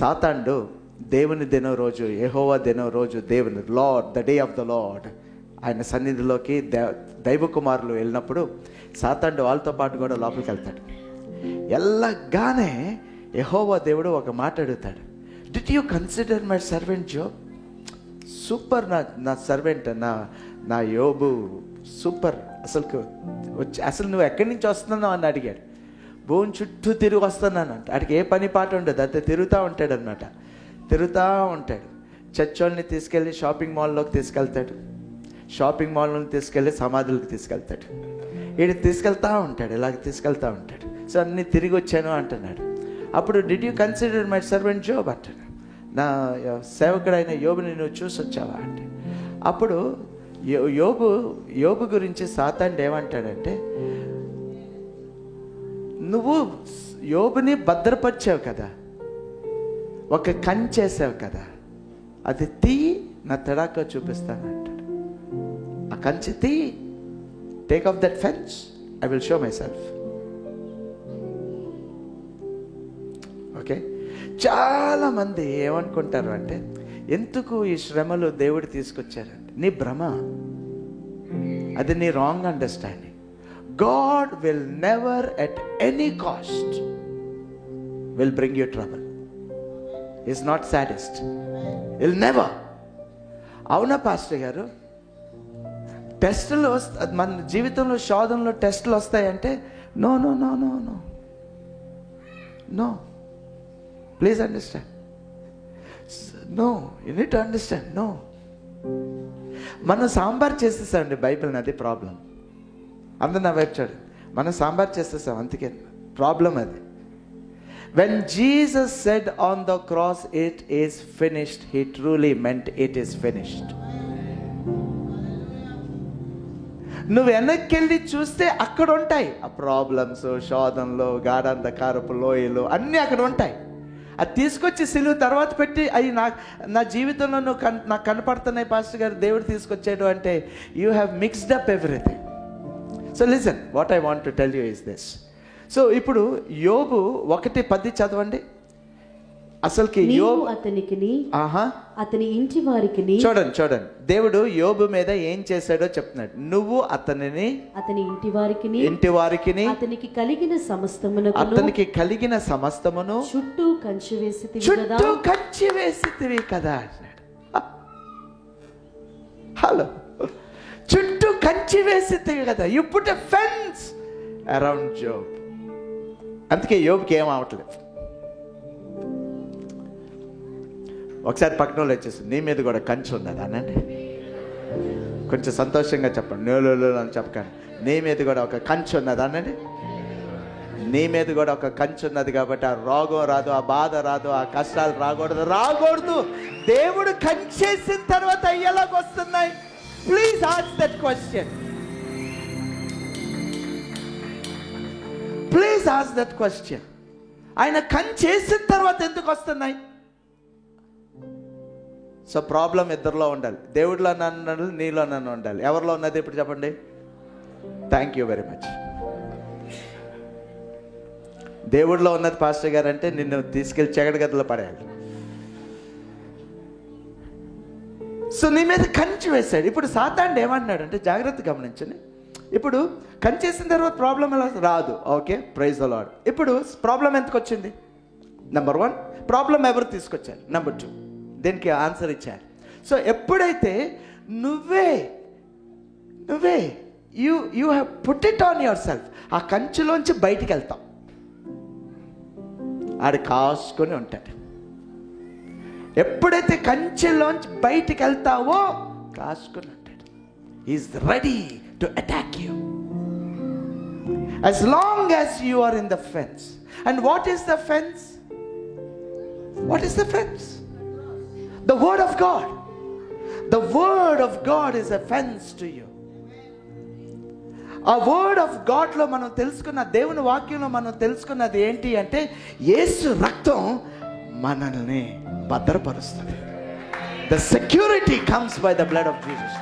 సాతానుడు దేవుని దినం రోజు, యెహోవా దినం రోజు, దేవుని lord, the day of the lord, ఆయన సన్నిధిలోకి దైవ కుమారులు వెళ్ళినప్పుడు సాతానుడు వాళ్ళతో పాటు కూడా లోపలికి వెళ్తాడు. వెళ్ళగానే యెహోవా దేవుడు ఒక మాట అడుగుతాడు, did you consider my servant Job? Super, నా సర్వెంట్, నా యోబు సూపర్, అసలు నువ్వు ఎక్కడి నుంచి వస్తున్నావు అని అడిగాడు. భూమి చుట్టూ తిరిగి వస్తున్నాను అంటే, వాడికి ఏ పని పాట ఉండదు, అంతే తిరుగుతూ ఉంటాడు అనమాట. తిరుగుతూ ఉంటాడు. చర్చ్ వాళ్ళని తీసుకెళ్ళి షాపింగ్ మాల్లోకి తీసుకెళ్తాడు, షాపింగ్ మాల్లోకి తీసుకెళ్ళి సమాధులకు తీసుకెళ్తాడు. వీడు తీసుకెళ్తూ ఉంటాడు, ఇలాగ తీసుకెళ్తూ ఉంటాడు. సో అన్నీ తిరిగి వచ్చాను అంటున్నాడు. అప్పుడు did you consider my servant Job అంటాడు, నా సేవకుడైన యోబుని నువ్వు చూసి వచ్చావా అంటే, అప్పుడు యోబు గురించి సాతానుడు ఏమంటాడంటే, నువ్వు యోబుని భద్రపరిచావు కదా, ఒక కంచేసావు కదా, అది తీయి, నా తడాక చూపిస్తాను అంటాడు. ఆ కంచె తీయి, take off that fence, I will show my self. Okay, చాలామంది ఏమనుకుంటారు అంటే, ఎందుకు ఈ శ్రమలు దేవుడు తీసుకొచ్చారంటే, నీ భ్రమ, అది నీ wrong understanding. God will never at any cost will bring you trouble. He is not sadist. He'll never. అవునా పాస్టర్ గారు, టెస్టులు మన జీవితంలో శోధనలో టెస్టులు వస్తాయంటే, no no no no no no, please understand. No, you need to understand. No, మనం సాంబార్ చేసేసామండి బైబిల్ని, అది ప్రాబ్లం. అందరు నా వైపు చూడండి, మనం సాంబార్ చేసేసాం, అందుకే ప్రాబ్లం అది. When Jesus said on the cross, it is finished, he truly meant it is finished. నువ్వు వెనక్కి చూస్తే అక్కడ ఉంటాయి ఆ ప్రాబ్లమ్స్, శోధనలు, గాఢంధకారపు లోయలు అన్నీ అక్కడ ఉంటాయి. అది తీసుకొచ్చి సిలువ తర్వాత పెట్టి, అవి నా జీవితంలో నాకు కనపడుతున్నాయి పాస్టర్ గారు, దేవుడు తీసుకొచ్చాడు అంటే, you have mixed up everything. So listen, what I want to tell you is this. So ఇప్పుడు యోబు 1:10 చదవండి. అసలుకి యోబు అతనికిని అతని ఇంటి వారికిని, చూడండి దేవుడు యోబు మీద ఏం చేశాడో చెప్తున్నాడు. నువ్వు అతనిని, అతని ఇంటి వారికిని అతనికి కలిగిన సమస్తమును చుట్టూ కంచె వేసితివి కదా అన్నాడు. హలో, చుట్టూ కంచె వేసితివి కదా, you put a fence around Job. అందుకే యోబుకి ఏం అవట్లేదు. ఒకసారి పక్కన వాళ్ళు వచ్చేసి, నీ మీద కూడా కంచె ఉన్నది అనండి, కొంచెం సంతోషంగా చెప్పండి, నేలలో అని చెప్పకండి. నీ మీద కూడా ఒక కంచె ఉన్నది అనండి. నీ మీద కూడా ఒక కంచె ఉన్నది కాబట్టి ఆ రోగం రాదు, ఆ బాధ రాదు, ఆ కష్టాలు రాకూడదు. దేవుడు కంచేసిన తర్వాత ఎలాగొస్తున్నాయి? Please ask that question. Please ask that question. ఆయన కంచేసిన తర్వాత ఎందుకు వస్తున్నాయి? సో ప్రాబ్లం ఇద్దరిలో ఉండాలి, దేవుడిలో నన్ను ఉండాలి, నీలో నన్ను ఉండాలి. ఎవరిలో ఉన్నది ఇప్పుడు చెప్పండి? Thank you very much. దేవుడిలో ఉన్నది పాస్టర్ గారు అంటే నిన్ను తీసుకెళ్ళి చెగడి గదిలో పడేయాలి. సో నీ మీద కంచె వేశాడు. ఇప్పుడు సాతానుడు ఏమంటున్నాడు అంటే, జాగ్రత్త గమనించండి. ఇప్పుడు కంచేసిన తర్వాత ప్రాబ్లం ఎలా రాదు? Okay, praise the lord. ఇప్పుడు ప్రాబ్లం ఎందుకు వచ్చింది? నెంబర్ 1, ప్రాబ్లం ఎవరు తీసుకొచ్చారు? నెంబర్ 2, దీనికి ఆన్సర్ ఇచ్చారు. సో ఎప్పుడైతే నువ్వే you have put it on your self, ఆ కంచులోంచి బయటికి వెళ్తాం, ఆడు కాసుకొని ఉంటాడు. ఎప్పుడైతే కంచెలోంచి బయటికి వెళ్తావో కాసుకొని ఉంటాడు. Is ready to attack you as long as you are in the fence. And what is the fence? What is the fence? The word of God. The word of God is a fence to you. ఆ word of గాడ్లో మనం తెలుసుకున్న, దేవుని వాక్యంలో మనం తెలుసుకున్నది ఏంటి అంటే, యేసు రక్తం మనల్ని భద్రపరుస్తుంది. The security comes by the blood of Jesus.